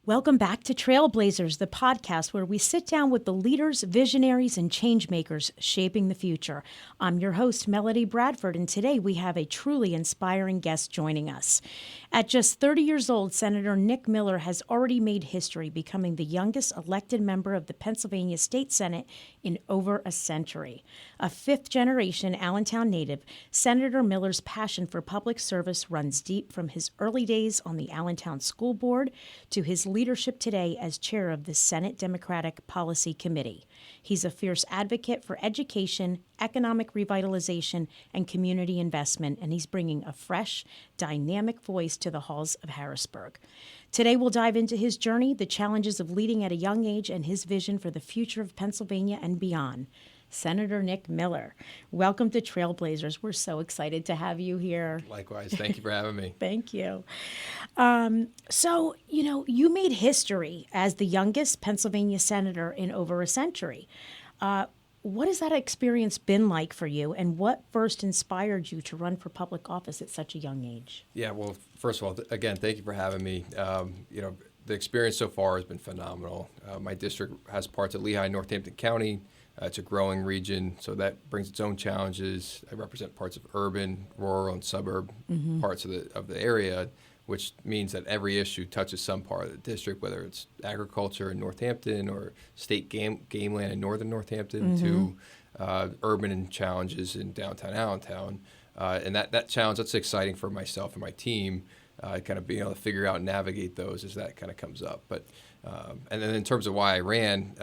Welcome back to Trailblazers, the podcast where we sit down with the leaders, visionaries, and changemakers shaping the future. I'm your host, Melody Bradford, and today we have a truly inspiring guest joining us. At just 30 years old, Senator Nick Miller has already made history, becoming the youngest elected member of the Pennsylvania State Senate in over a century. A fifth-generation Allentown native, Senator Miller's passion for public service runs deep from his early days on the Allentown School Board to his leadership today as chair of the Senate Democratic Policy Committee. He's a fierce advocate for education, economic revitalization, and community investment, and he's bringing a fresh, dynamic voice to the halls of Harrisburg. Today, we'll dive into his journey, the challenges of leading at a young age, and his vision for the future of Pennsylvania and beyond. Senator Nick Miller, welcome to Trailblazers. We're so excited to have you here. Likewise. Thank you for having me. Thank you. You made history as the youngest Pennsylvania senator in over a century. What has that experience been like for you, and what first inspired you to run for public office at such a young age? Yeah, well, first of all, again, thank you for having me. The experience so far has been phenomenal. My district has parts of Lehigh, Northampton County. It's a growing region, so that brings its own challenges. I represent parts of urban, rural, and suburb parts of the area, which means that every issue touches some part of the district, whether it's agriculture in Northampton or state game land in northern Northampton to urban challenges in downtown Allentown. And that challenge, that's exciting for myself and my team, kind of being able to figure out and navigate those as that kind of comes up. But and then in terms of why I ran,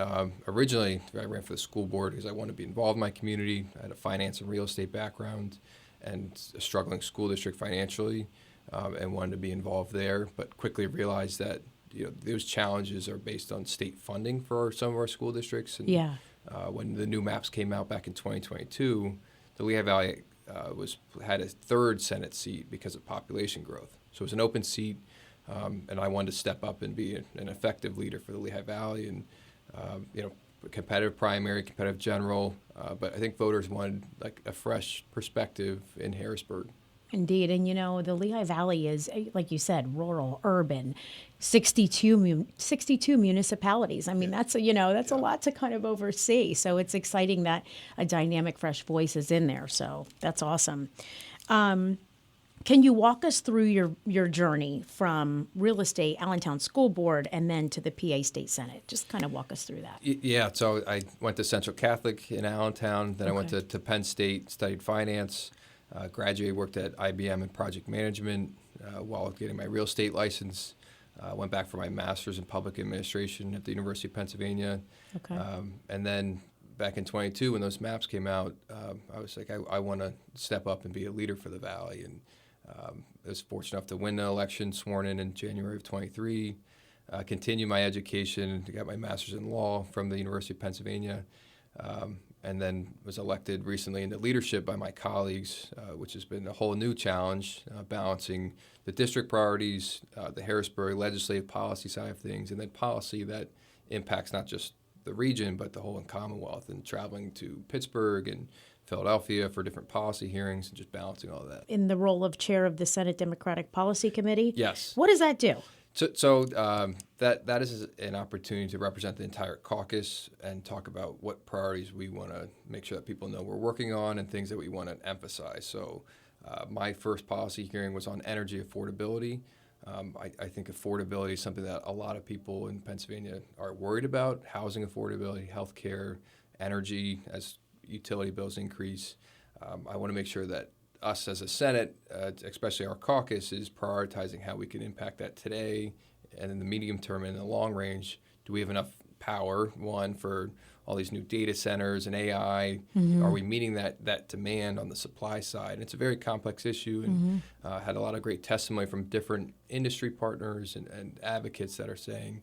originally I ran for the school board because I wanted to be involved in my community. I had a finance and real estate background and a struggling school district financially, and wanted to be involved there, but quickly realized that those challenges are based on state funding for some of our school districts. And when the new maps came out back in 2022, the Lehigh Valley had a third Senate seat because of population growth. So it was an open seat. And I wanted to step up and be an effective leader for the Lehigh Valley, and competitive primary, competitive general. But I think voters wanted like a fresh perspective in Harrisburg. Indeed, and the Lehigh Valley is, like you said, rural, urban, 62 municipalities. I mean, that's a lot to kind of oversee. So it's exciting that a dynamic, fresh voice is in there. So that's awesome. Can you walk us through your journey from real estate, Allentown School Board, and then to the PA State Senate? Just kind of walk us through that. Yeah, so I went to Central Catholic in Allentown. Then I went to Penn State, studied finance, graduated, worked at IBM in project management while getting my real estate license. Went back for my master's in public administration at the University of Pennsylvania. Okay. And then back in 22, when those maps came out, I was like, I want to step up and be a leader for the Valley. And I was fortunate enough to win the election, sworn in January of 23, continue my education, got my master's in law from the University of Pennsylvania, and then was elected recently into leadership by my colleagues, which has been a whole new challenge, balancing the district priorities, the Harrisburg legislative policy side of things, and then policy that impacts not just the region, but the whole Commonwealth, and traveling to Pittsburgh and Philadelphia for different policy hearings and just balancing all of that. In the role of chair of the Senate Democratic Policy Committee? Yes. What does that do? So that is an opportunity to represent the entire caucus and talk about what priorities we want to make sure that people know we're working on and things that we want to emphasize. So my first policy hearing was on energy affordability. I think affordability is something that a lot of people in Pennsylvania are worried about: housing affordability, healthcare, energy as utility bills increase. I want to make sure that us as a Senate, especially our caucus, is prioritizing how we can impact that today and in the medium term and in the long range. Do we have enough power, one, for all these new data centers and AI? Are we meeting that demand on the supply side? And it's a very complex issue, and had a lot of great testimony from different industry partners and advocates that are saying,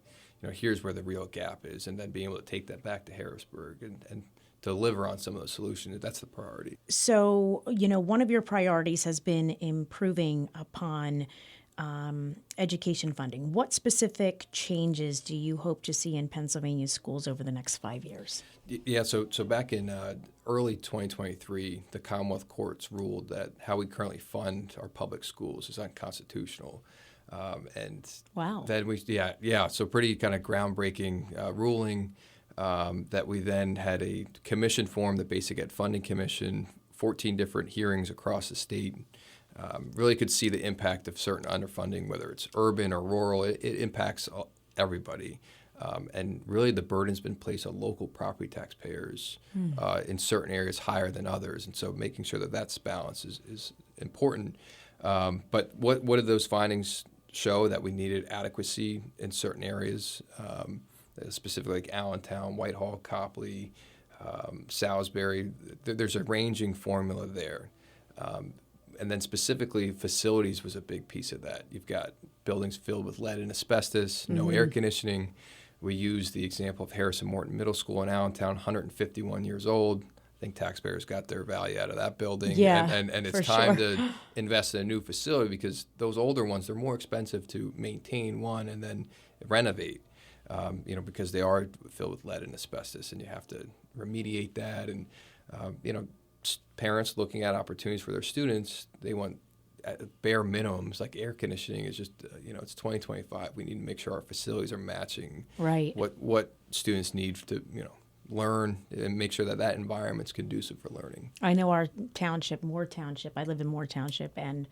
here's where the real gap is, and then being able to take that back to Harrisburg and deliver on some of those solutions. That's the priority. So, one of your priorities has been improving upon education funding. What specific changes do you hope to see in Pennsylvania schools over the next 5 years? Yeah, so back in early 2023, the Commonwealth courts ruled that how we currently fund our public schools is unconstitutional. And Wow. then so pretty kind of groundbreaking ruling that we then had a commission form, the Basic Ed Funding Commission, 14 different hearings across the state. Really could see the impact of certain underfunding, whether it's urban or rural. It impacts everybody. And really the burden's been placed on local property taxpayers in certain areas higher than others. And so making sure that that's balance is important. But what did those findings show? That we needed adequacy in certain areas, specifically like Allentown, Whitehall, Copley, Salisbury. There's a ranging formula there. And then specifically facilities was a big piece of that. You've got buildings filled with lead and asbestos, no air conditioning. We use the example of Harrison Morton Middle School in Allentown, 151 years old. I think taxpayers got their value out of that building. Yeah, and it's time to invest in a new facility because those older ones, they're more expensive to maintain one and then renovate, because they are filled with lead and asbestos and you have to remediate that. And, parents looking at opportunities for their students, they want at bare minimums, like air conditioning is just, it's 2025. We need to make sure our facilities are matching what students need to, learn and make sure that environment's conducive for learning. I know our township, Moore Township, I live in Moore Township, and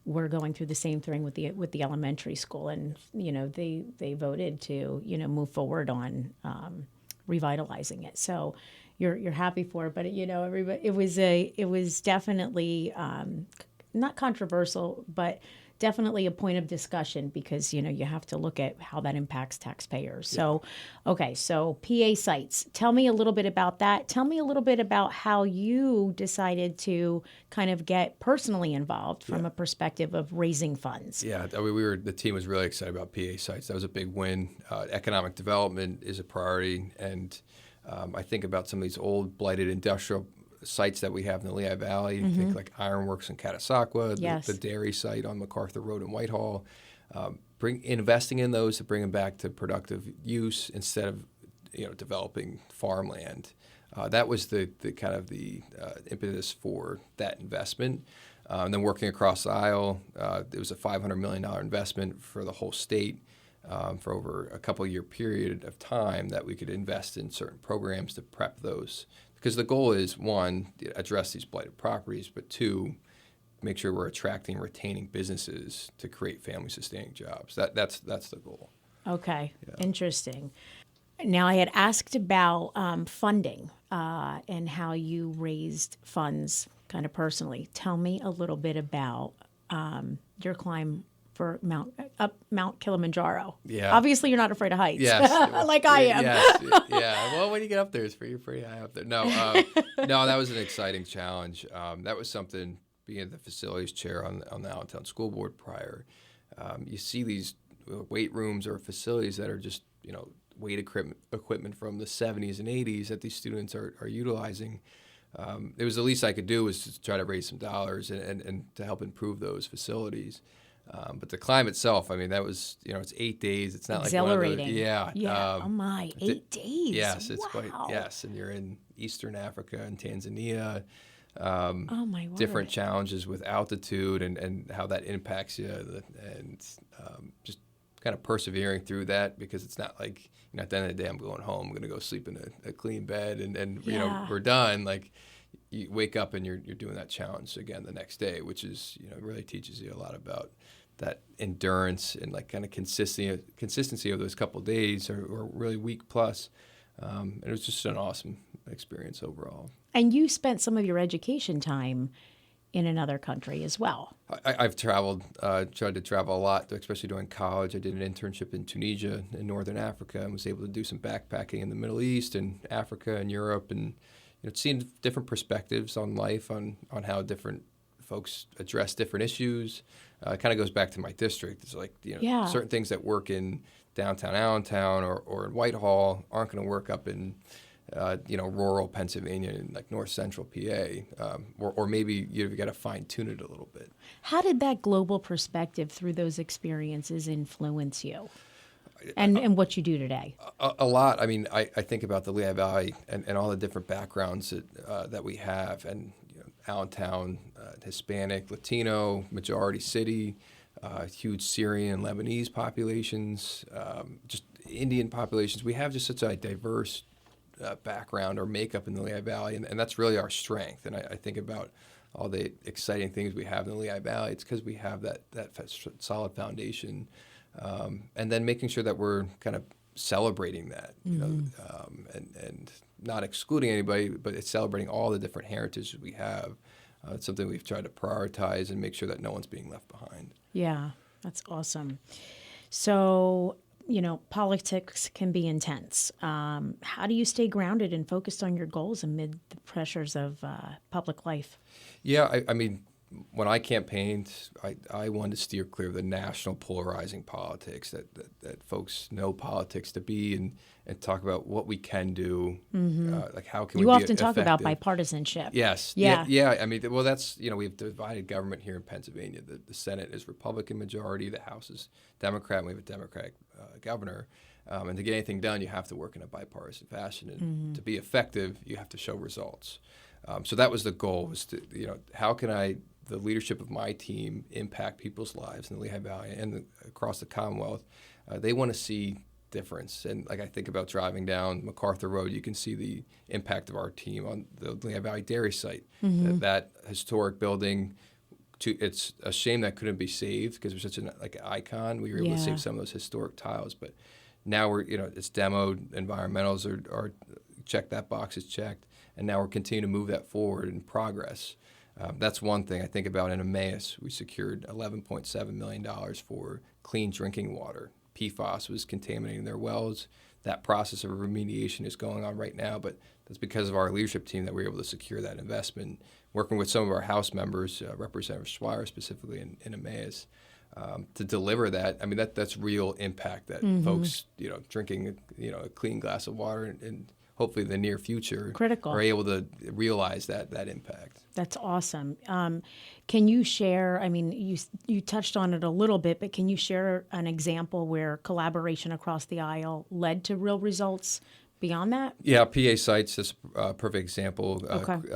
we're going through the same thing with the elementary school. And, they voted to, move forward on revitalizing it. So you're happy for it, but everybody, it was definitely not controversial, but definitely a point of discussion because you have to look at how that impacts taxpayers. So, okay, so PA sites. Tell me a little bit about that. Tell me a little bit about how you decided to kind of get personally involved from a perspective of raising funds. Yeah, the team was really excited about PA sites. That was a big win. Economic development is a priority, and I think about some of these old blighted industrial sites that we have in the Lehigh Valley. Think like Ironworks in Catasauqua, the dairy site on MacArthur Road in Whitehall. Investing in those to bring them back to productive use instead of developing farmland. That was the kind of the impetus for that investment. And then working across the aisle, it was a $500 million investment for the whole state. For over a couple-year period of time that we could invest in certain programs to prep those. Because the goal is, one, address these blighted properties, but two, make sure we're attracting and retaining businesses to create family-sustaining jobs. That's the goal. Okay, interesting. Now, I had asked about funding and how you raised funds kind of personally. Tell me a little bit about your climb for Mount Kilimanjaro. Yeah. Obviously, you're not afraid of heights. Yes. Like I am. Yes. Yeah. Well, when you get up there, you're pretty high up there. No, no, that was an exciting challenge. That was something, being the facilities chair on the Allentown School Board prior, you see these weight rooms or facilities that are just, weight equipment from the 70s and 80s that these students are utilizing. It was the least I could do was to try to raise some dollars and to help improve those facilities. But the climb itself, that was, it's 8 days. It's not exhilarating. Like one of those, yeah. Oh my, 8 days. Yes, it's wow. quite, yes. And you're in Eastern Africa and Tanzania. Oh my word. Different challenges with altitude and how that impacts you, and just kind of persevering through that, because it's not like, at the end of the day, I'm going home, I'm going to go sleep in a clean bed and we're done. Like, you wake up and you're doing that challenge again the next day, which is, really teaches you a lot about that endurance and like kind of consistency of those couple of days or really week plus. And it was just an awesome experience overall. And you spent some of your education time in another country as well. I've traveled, tried to travel a lot, especially during college. I did an internship in Tunisia in Northern Africa and was able to do some backpacking in the Middle East and Africa and Europe, and seeing different perspectives on life, on how different folks address different issues. It kind of goes back to my district. It's like, certain things that work in downtown Allentown or in Whitehall aren't going to work up in rural Pennsylvania and like north central PA, or maybe you've got to fine tune it a little bit. How did that global perspective through those experiences influence you and what you do today? A lot. I think about the Lehigh Valley and all the different backgrounds that we have, and Allentown, Hispanic, Latino, majority city. huge Syrian and Lebanese populations, just Indian populations. We have just such a diverse background or makeup in the Lehigh Valley, and that's really our strength. And I think about all the exciting things we have in the Lehigh Valley. It's because we have that solid foundation, and then making sure that we're kind of celebrating that, and not excluding anybody, but it's celebrating all the different heritages we have. It's something we've tried to prioritize and make sure that no one's being left behind. Yeah, that's awesome. So, politics can be intense. How do you stay grounded and focused on your goals amid the pressures of public life? Yeah, I mean, when I campaigned, I wanted to steer clear of the national polarizing politics that folks know politics to be, and talk about what we can do, like how can we be often talk about effective. bipartisanship. Yes. Yeah. I mean, well, that's, we've divided government here in Pennsylvania. The Senate is Republican majority, the House is Democrat, and we have a Democratic governor. And to get anything done, you have to work in a bipartisan fashion. And to be effective, you have to show results. So that was the goal, was to, how can the leadership of my team impact people's lives in the Lehigh Valley and across the Commonwealth. They want to see difference. And like I think about driving down MacArthur Road, you can see the impact of our team on the Lehigh Valley Dairy site. That historic building, it's a shame that couldn't be saved because it was such an icon. We were able to save some of those historic tiles, but now we're it's demoed. Environmentals are checked, that box is checked, and now we're continuing to move that forward in progress. That's one thing I think about. In Emmaus, we secured $11.7 million for clean drinking water. PFAS was contaminating their wells. That process of remediation is going on right now, but that's because of our leadership team that we were able to secure that investment. Working with some of our House members, Representative Schweier specifically in Emmaus, to deliver that. I mean, that's real impact that folks, drinking, a clean glass of water and hopefully in the near future are able to realize that impact. That's awesome. Can you share, I mean, you touched on it a little bit, but can you share an example where collaboration across the aisle led to real results beyond that? Yeah, PA sites is a perfect example.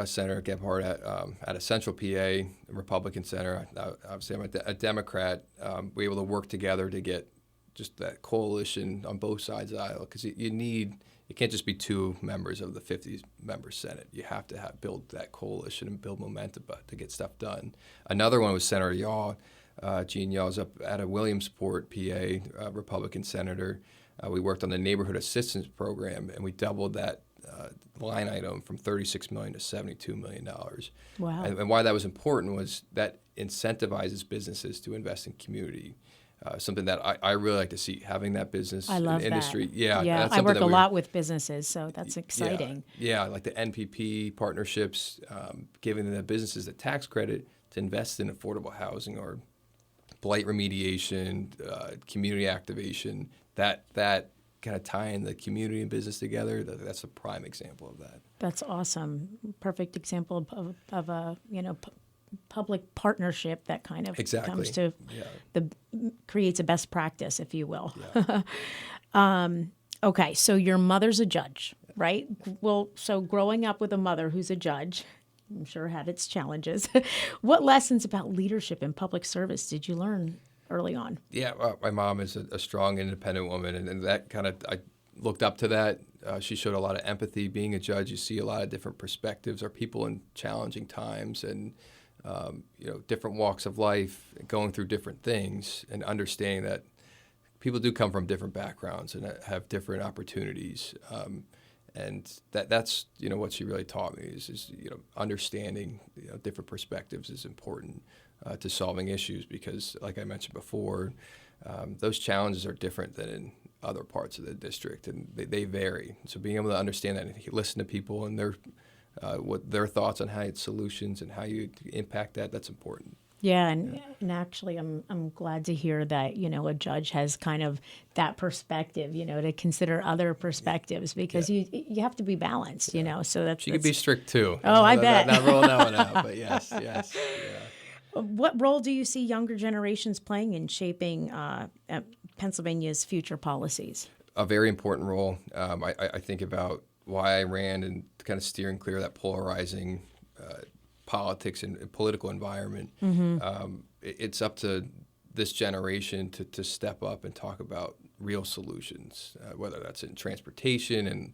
Senator Gebhardt at a Central PA, a Republican senator, obviously I'm a Democrat, we were able to work together to get just that coalition on both sides of the aisle, because it can't just be two members of the 50-member Senate. You have to build that coalition and build momentum to get stuff done. Another one was Senator Yaw. Gene Yaw's up at a Williamsport, PA, Republican senator. We worked on the Neighborhood Assistance Program, and we doubled that line item from $36 million to $72 million. Wow. And why that was important was that incentivizes businesses to invest in community. Something that I really like to see, having that business industry. That. Yeah, I work a lot with businesses, so that's exciting. Yeah, like the NPP partnerships, giving the businesses the tax credit to invest in affordable housing or blight remediation, community activation, that kind of tying the community and business together, that's a prime example of that. That's awesome. Perfect example of a, public partnership that kind of comes to creates a best practice, if you will. Yeah. Okay, so your mother's a judge, right? Well, so growing up with a mother who's a judge, I'm sure had its challenges. What lessons about leadership and public service did you learn early on? Yeah, well, my mom is a strong, independent woman, and that kind of, I looked up to that. She showed a lot of empathy. Being a judge, you see a lot of different perspectives, or people in challenging times, and different walks of life, going through different things, and understanding that people do come from different backgrounds and have different opportunities. And that's what she really taught me is understanding different perspectives is important to solving issues, because like I mentioned before, those challenges are different than in other parts of the district, and they vary. So being able to understand that and listen to people and what their thoughts on how it's solutions and how you impact that's important. Yeah, and actually, I'm glad to hear that a judge has kind of that perspective, to consider other perspectives, because you have to be balanced, So that's she could be strict too. Oh, I bet. Not rolling that one out, but yes. Yeah. What role do you see younger generations playing in shaping Pennsylvania's future policies? A very important role. I think about why I ran and kind of steering clear of that polarizing politics and political environment. Mm-hmm. It's up to this generation to step up and talk about real solutions, whether that's in transportation and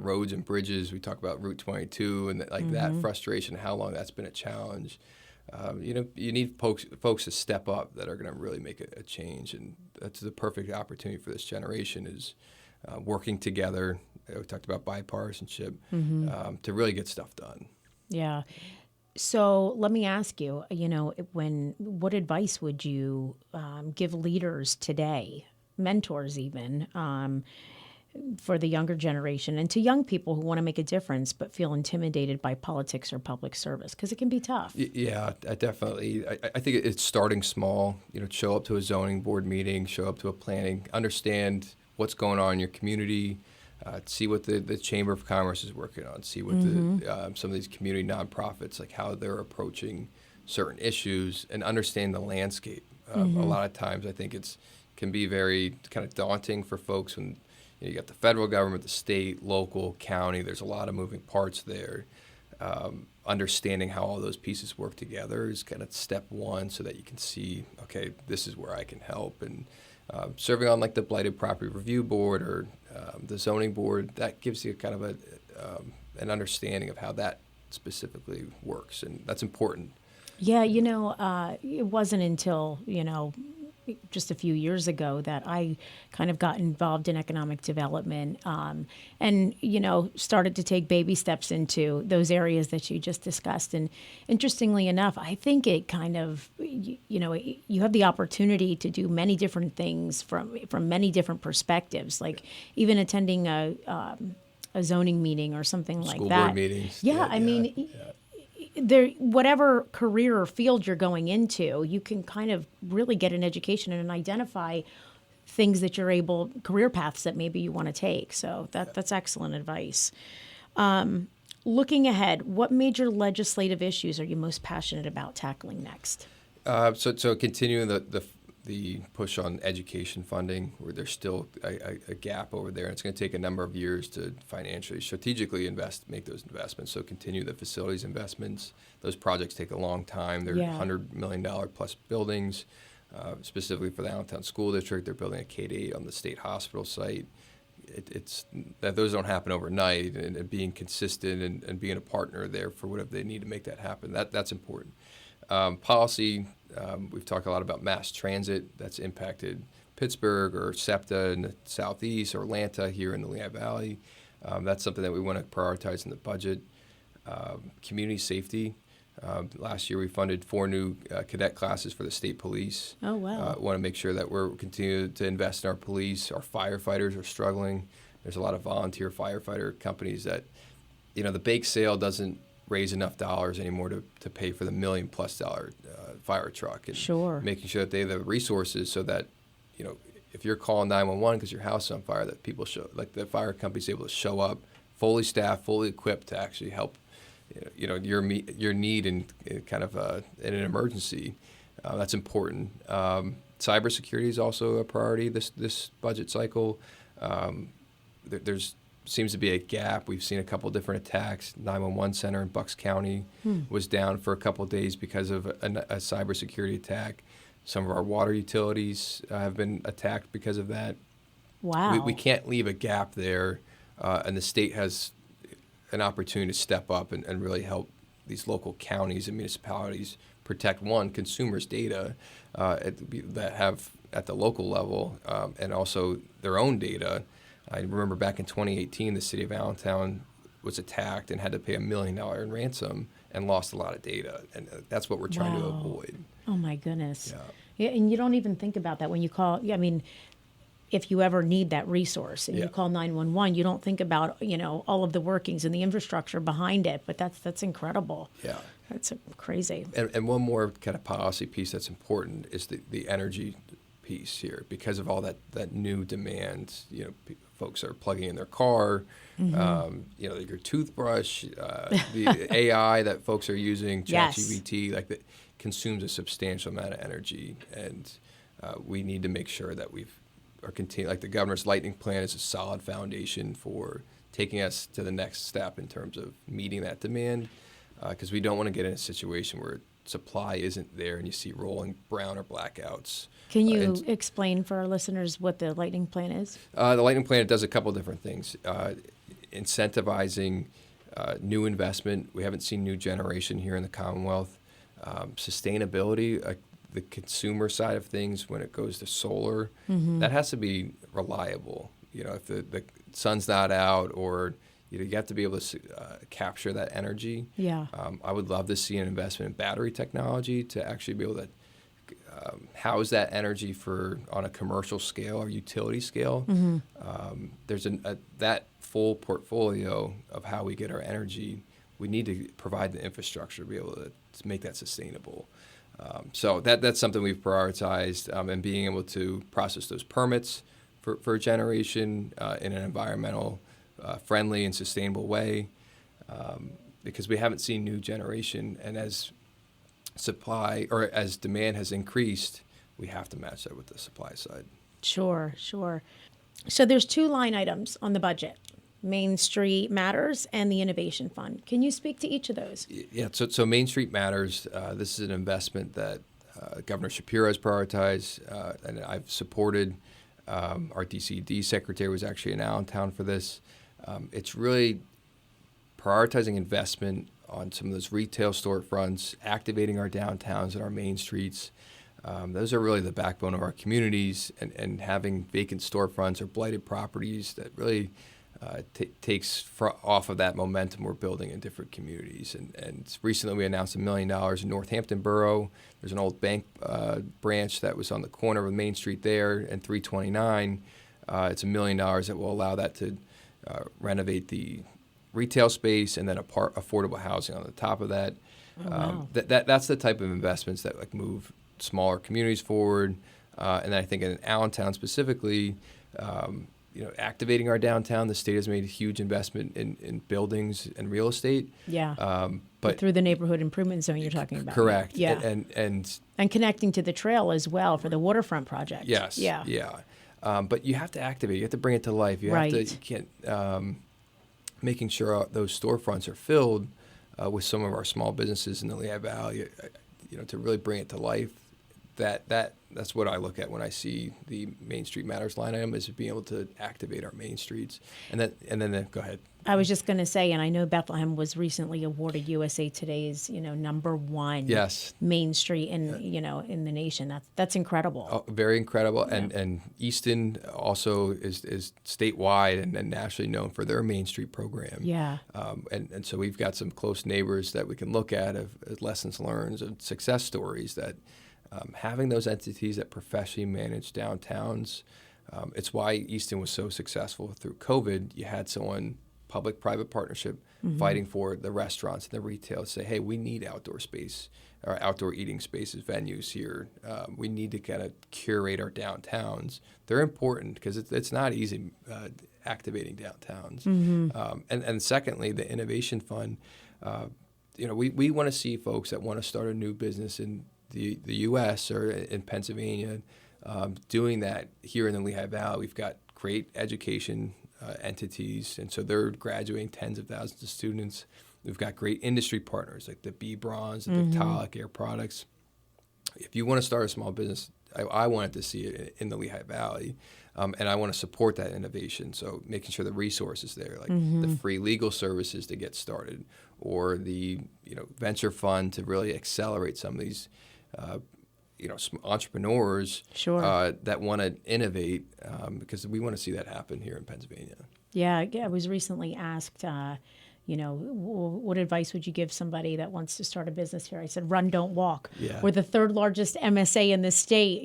roads and bridges. We talk about Route 22 and that frustration, how long that's been a challenge. You need folks to step up that are going to really make a change, and that's the perfect opportunity for this generation is working together. We talked about bipartisanship to really get stuff done. Yeah. So let me ask you, what advice would you give leaders today, mentors even, for the younger generation and to young people who want to make a difference but feel intimidated by politics or public service? Because it can be tough. Yeah, definitely. I think it's starting small. Show up to a zoning board meeting, show up to a planning, understand what's going on in your community, see what the Chamber of Commerce is working on, see what some of these community nonprofits, like how they're approaching certain issues, and understand the landscape. A lot of times I think can be very kind of daunting for folks when you got the federal government, the state, local, county. There's a lot of moving parts there. Understanding how all those pieces work together is kind of step one, so that you can see, okay, this is where I can help. And serving on like the Blighted Property Review Board or the zoning board, that gives you kind of an understanding of how that specifically works, and that's important. Yeah, it wasn't until, just a few years ago that I kind of got involved in economic development and, started to take baby steps into those areas that you just discussed. And interestingly enough, I think it kind of, you have the opportunity to do many different things from many different perspectives, like even attending a zoning meeting or something like that. School board meetings. Yeah, I mean, whatever career or field you're going into, you can kind of really get an education and identify things that career paths that maybe you want to take. So that's excellent advice. Looking ahead, what major legislative issues are you most passionate about tackling next? So continuing the push on education funding, where there's still a gap over there. And it's going to take a number of years to financially, strategically make those investments. So continue the facilities investments. Those projects take a long time. They're $100 million plus buildings. Specifically for the Allentown School District, they're building a K-8 on the state hospital site. It's that those don't happen overnight, and being consistent and being a partner there for whatever they need to make that happen. That's important. Policy, we've talked a lot about mass transit. That's impacted Pittsburgh or SEPTA in the southeast, or Atlanta here in the Lehigh Valley. That's something that we want to prioritize in the budget. Community safety. Last year we funded 4 new cadet classes for the state police. Oh, wow. Want to make sure that we're continuing to invest in our police. Our firefighters are struggling. There's a lot of volunteer firefighter companies that, the bake sale doesn't raise enough dollars anymore to pay for the $1 million+ fire truck. And sure. Making sure that they have the resources so that, if you're calling 911 because your house is on fire, that people the fire company's able to show up, fully staffed, fully equipped to actually help, your need in kind of in an emergency. That's important. Cybersecurity is also a priority this budget cycle. There's seems to be a gap. We've seen a couple different attacks. 911 center in Bucks County was down for a couple of days because of a cybersecurity attack. Some of our water utilities have been attacked because of that. Wow. We can't leave a gap there, and the state has an opportunity to step up and really help these local counties and municipalities protect, consumers' data that have at the local level, and also their own data. I remember back in 2018, the city of Allentown was attacked and had to pay $1 million in ransom and lost a lot of data. And that's what we're trying to avoid. Oh, my goodness. Yeah, and you don't even think about that when you call. I mean, if you ever need that resource and you call 911, you don't think about, all of the workings and the infrastructure behind it. But that's incredible. Yeah. That's crazy. And one more kind of policy piece that's important is the energy piece here, because of all that new demand. Folks are plugging in their car, your toothbrush, the AI that folks are using, ChatGPT, that consumes a substantial amount of energy, and we need to make sure that are continuing. Like the governor's lightning plan is a solid foundation for taking us to the next step in terms of meeting that demand, because we don't want to get in a situation where supply isn't there and you see rolling brown or blackouts. Can you explain for our listeners what the Lightning Plan is? The Lightning Plan does a couple different things. Incentivizing new investment. We haven't seen new generation here in the Commonwealth. Sustainability, the consumer side of things when it goes to solar, that has to be reliable. If the sun's not out or you have to be able to capture that energy. Yeah. I would love to see an investment in battery technology to actually be able to house that energy on a commercial scale or utility scale. There's that full portfolio of how we get our energy. We need to provide the infrastructure to be able to make that sustainable. So that's something we've prioritized, and being able to process those permits for generation in an environmental friendly and sustainable way, because we haven't seen new generation, and as supply or as demand has increased, we have to match that with the supply side. Sure. So there's 2 line items on the budget: Main Street Matters and the Innovation Fund. Can you speak to each of those? Yeah. So Main Street Matters. This is an investment that Governor Shapiro has prioritized, and I've supported. Our DCD secretary was actually in Allentown for this. It's really prioritizing investment on some of those retail storefronts, activating our downtowns and our main streets. Those are really the backbone of our communities, and having vacant storefronts or blighted properties that really takes off of that momentum we're building in different communities. And recently we announced $1 million in Northampton Borough. There's an old bank branch that was on the corner of Main Street there and 329. It's $1 million that will allow that to renovate the retail space and then affordable housing on the top of that. Oh, wow. That's the type of investments that move smaller communities forward. And I think in Allentown specifically, activating our downtown, the state has made a huge investment in buildings and real estate. Yeah. But through the neighborhood improvement zone you're talking about. Correct. Yeah. And connecting to the trail as well for the waterfront project. Yes. Yeah. But you have to activate. You have to bring it to life. You can't. Making sure those storefronts are filled with some of our small businesses in the Lehigh Valley, to really bring it to life. That's what I look at when I see the Main Street Matters line item, is being able to activate our main streets. And then go ahead. I was just going to say, and I know Bethlehem was recently awarded USA Today's, #1 main street in the nation. That's incredible. Oh, very incredible. Yeah. And Easton also is statewide and nationally known for their Main Street program. Yeah. And so we've got some close neighbors that we can look at as lessons learned and success stories that having those entities that professionally manage downtowns. It's why Easton was so successful through COVID. You had someone, public-private partnership, fighting for the restaurants and the retail to say, hey, we need outdoor space or outdoor eating spaces, venues here. We need to kind of curate our downtowns. They're important because it's not easy activating downtowns. And secondly, the Innovation Fund, we want to see folks that want to start a new business in the U.S. or in Pennsylvania doing that here in the Lehigh Valley. We've got great education entities, and so they're graduating tens of thousands of students. We've got great industry partners like the B. Bronze, the Victaulic Air Products. If you want to start a small business, I wanted to see it in the Lehigh Valley, and I want to support that innovation. So making sure the resources there, like the free legal services to get started, or the venture fund to really accelerate some of these entrepreneurs that want to innovate, because we want to see that happen here in Pennsylvania. Yeah, I was recently asked, what advice would you give somebody that wants to start a business here? I said, run, don't walk. Yeah. We're the 3rd largest MSA in the state.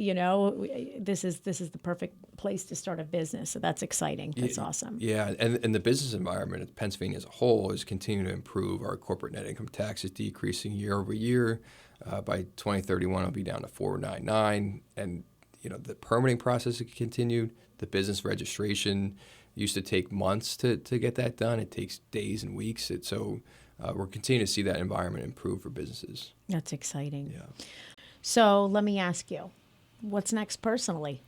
This is the perfect place to start a business. So that's exciting. That's awesome. Yeah, and the business environment in Pennsylvania as a whole is continuing to improve. Our corporate net income tax is decreasing year over year. By 2031, it'll be down to $499, and the permitting process has continued. The business registration used to take months to get that done. It takes days and weeks. So we're continuing to see that environment improve for businesses. That's exciting. Yeah. So let me ask you, what's next personally?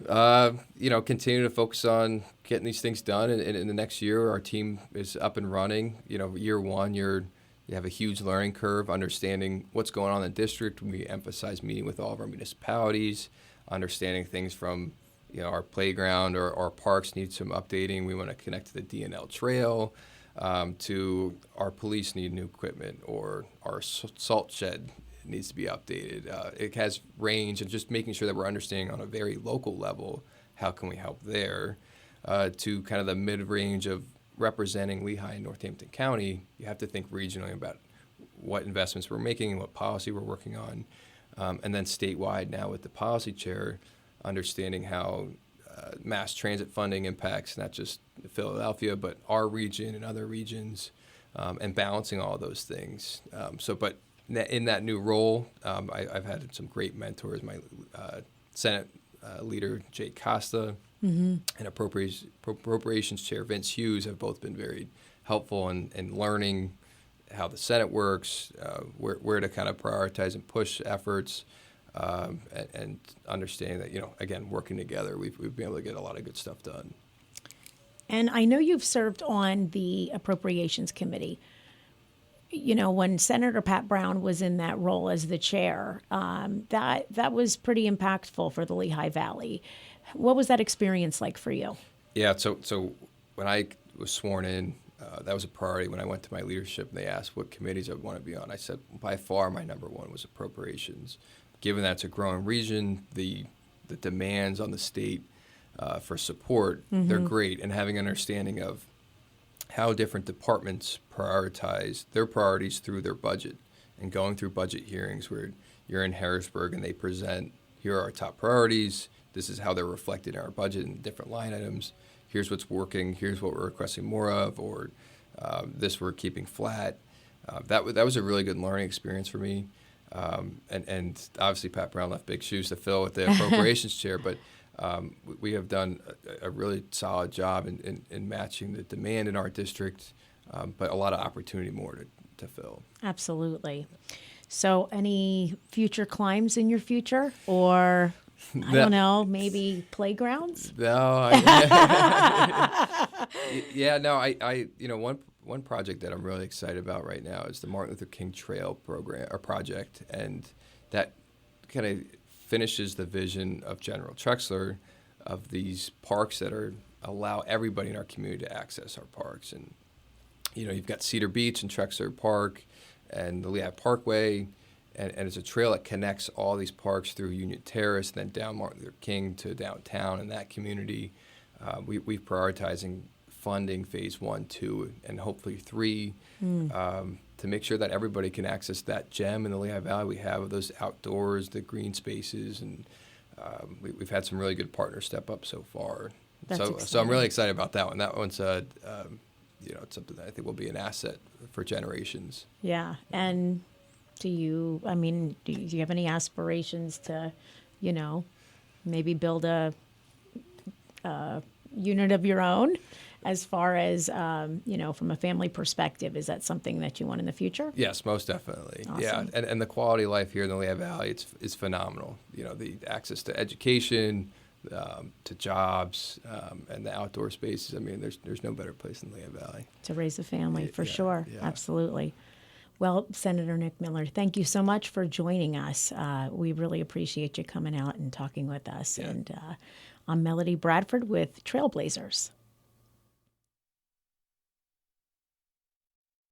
Continue to focus on getting these things done, and in the next year, our team is up and running. Year one, you're You have a huge learning curve, understanding what's going on in the district. We emphasize meeting with all of our municipalities, understanding things from our playground or our parks need some updating. We want to connect to the DNL trail, to our police need new equipment, or our salt shed needs to be updated. It has range, and just making sure that we're understanding on a very local level how can we help there, to kind of the mid-range of representing Lehigh and Northampton County. You have to think regionally about what investments we're making and what policy we're working on. And then statewide now with the policy chair, understanding how mass transit funding impacts not just Philadelphia, but our region and other regions, and balancing all those things. But in that new role, I've had some great mentors. My Senate leader, Jay Costa, and Appropriations Chair Vince Hughes have both been very helpful in learning how the Senate works, where to kind of prioritize and push efforts, and understanding that, again, working together, we've been able to get a lot of good stuff done. And I know you've served on the Appropriations Committee. When Senator Pat Brown was in that role as the chair, that was pretty impactful for the Lehigh Valley. What was that experience like for you? Yeah, so when I was sworn in, that was a priority. When I went to my leadership and they asked what committees I would want to be on, I said by far my number one was appropriations. Given that it's a growing region, the demands on the state for support, they're great. And having an understanding of how different departments prioritize their priorities through their budget, and going through budget hearings where you're in Harrisburg and they present, here are our top priorities, this is how they're reflected in our budget in different line items, here's what's working, here's what we're requesting more of, or this we're keeping flat. That was a really good learning experience for me. And obviously Pat Brown left big shoes to fill with the appropriations chair, but we have done a really solid job in matching the demand in our district, but a lot of opportunity more to fill. Absolutely. So any future climbs in your future, or I don't know, maybe playgrounds? No. Yeah, no, I one project that I'm really excited about right now is the Martin Luther King Trail program or project, and that kind of finishes the vision of General Trexler of these parks that allow everybody in our community to access our parks. And you've got Cedar Beach and Trexler Park and the Lehigh Parkway, and it's a trail that connects all these parks through Union Terrace and then down Martin Luther King to downtown in that community. We're prioritizing funding phase 1, 2, and hopefully 3 to make sure that everybody can access that gem in the Lehigh Valley. We have those outdoors, the green spaces, and we've had some really good partners step up so far. So I'm really excited about that one. That one's it's something that I think will be an asset for generations. Yeah, and do you have any aspirations to, maybe build a unit of your own? As far as, from a family perspective, is that something that you want in the future? Yes, most definitely. Awesome. Yeah, and the quality of life here in the Lehigh Valley is phenomenal. The access to education, to jobs, and the outdoor spaces. I mean, there's no better place in the Lehigh Valley. To raise a family, for sure. Yeah. Absolutely. Well, Senator Nick Miller, thank you so much for joining us. We really appreciate you coming out and talking with us. Yeah. And I'm Melody Bradford with Trailblazers.